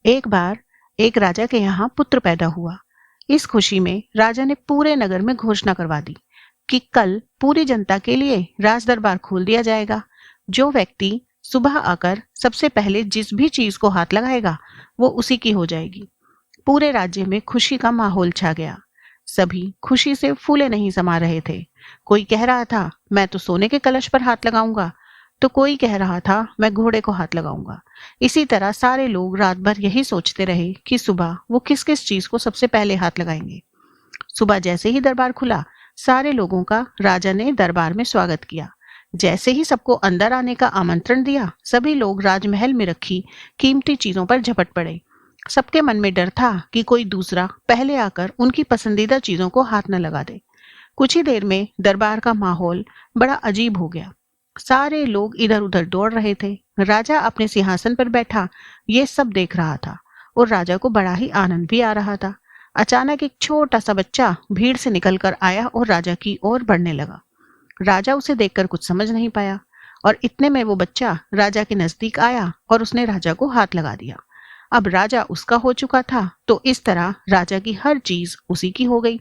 एक बार एक राजा के यहाँ पुत्र पैदा हुआ। इस खुशी में राजा ने पूरे नगर में घोषणा करवा दी कि कल पूरी जनता के लिए राज दरबार खोल दिया जाएगा। जो व्यक्ति सुबह आकर सबसे पहले जिस भी चीज को हाथ लगाएगा वो उसी की हो जाएगी। पूरे राज्य में खुशी का माहौल छा गया। सभी खुशी से फूले नहीं समा रहे थे। कोई कह रहा था मैं तो सोने के कलश पर हाथ लगाऊंगा, तो कोई कह रहा था मैं घोड़े को हाथ लगाऊंगा। इसी तरह सारे लोग रात भर यही सोचते रहे कि सुबह वो किस किस चीज को सबसे पहले हाथ लगाएंगे। सुबह जैसे ही दरबार खुला, सारे लोगों का राजा ने दरबार में स्वागत किया। जैसे ही सबको अंदर आने का आमंत्रण दिया, सभी लोग राजमहल में रखी कीमती चीजों पर झपट पड़े। सबके मन में डर था कि कोई दूसरा पहले आकर उनकी पसंदीदा चीजों को हाथ न लगा दे। कुछ ही देर में दरबार का माहौल बड़ा अजीब हो गया। सारे लोग इधर उधर दौड़ रहे थे। राजा अपने सिंहासन पर बैठा ये सब देख रहा था और राजा को बड़ा ही आनंद भी आ रहा था। अचानक एक छोटा सा बच्चा भीड़ से निकलकर आया और राजा की ओर बढ़ने लगा। राजा उसे देखकर कुछ समझ नहीं पाया और इतने में वो बच्चा राजा के नजदीक आया और उसने राजा को हाथ लगा दिया। अब राजा उसका हो चुका था, तो इस तरह राजा की हर चीज उसी की हो गई।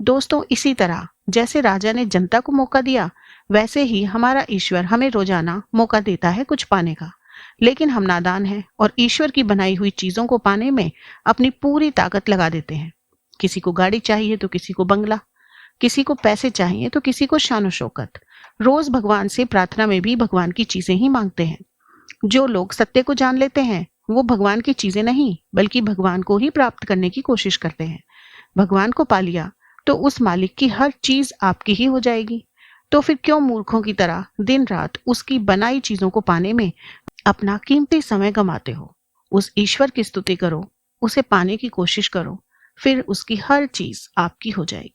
दोस्तों, इसी तरह जैसे राजा ने जनता को मौका दिया, वैसे ही हमारा ईश्वर हमें रोजाना मौका देता है कुछ पाने का। लेकिन हम नादान हैं और ईश्वर की बनाई हुई चीजों को पाने में अपनी पूरी ताकत लगा देते हैं। किसी को गाड़ी चाहिए तो किसी को बंगला, किसी को पैसे चाहिए तो किसी को शान शौकत। रोज भगवान से प्रार्थना में भी भगवान की चीजें ही मांगते हैं। जो लोग सत्य को जान लेते हैं वो भगवान की चीजें नहीं बल्कि भगवान को ही प्राप्त करने की कोशिश करते हैं। भगवान को पा लिया तो उस मालिक की हर चीज आपकी ही हो जाएगी। तो फिर क्यों मूर्खों की तरह दिन रात उसकी बनाई चीजों को पाने में अपना कीमती समय गंवाते हो। उस ईश्वर की स्तुति करो, उसे पाने की कोशिश करो, फिर उसकी हर चीज आपकी हो जाएगी।